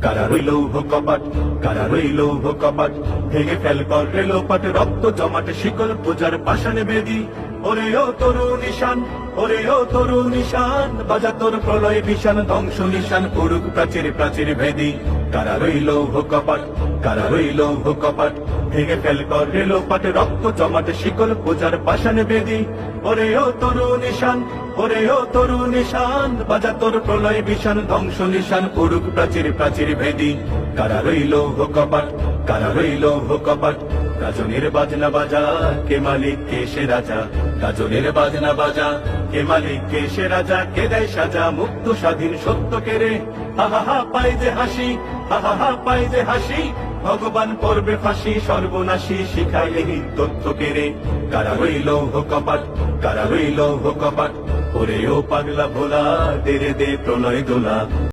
কারা রইল কপাট, কারা রইল কপাট, ভেঙে ফেল কর রেলোপাট, রক্ত জমাট শিকল পূজার পাষাণ বেদি। ওরে ও তরু নিশান, ওরে ও তরু নিশান, বাজা তোর প্রলয় বিশান, ধ্বংস নিশান করুক প্রাচীর প্রাচীর ভেদি। কারা রইল কপাট, কারা রইল কপাট, ভেঙে ফেল কর রেলোপাট, রক্ত জমাট শিকল পূজার পাষাণ বেদি। ওরে ও তরু নিশান, ওরে ও তরু নিশান, বাজা তোর প্রলয় বিশান, ধ্বংস নিশান করুক প্রাচীর প্রাচীর ভেদি। কারা রইল কপাট, কারা রইল কপাট, গাজনের বাজনা বাজা, কে মালিক কে সে রাজা। গাজনের বাজনা বাজা, কে মালিক কে সে রাজা, কে দেয় সাজা মুক্ত স্বাধীন সত্য কেড়ে। হা হা হা পাই যে হাসি, হা হা হা পাই যে হাসি, ভগবান পড়বে ফাঁসি, সর্বনাশী শিখাইলে তথ্য কেড়ে। কারা রইল কপাট, কারা রইল কপাট, ওরে ও পাগলা ভোলা, দে রে দে প্রলয় দোলা।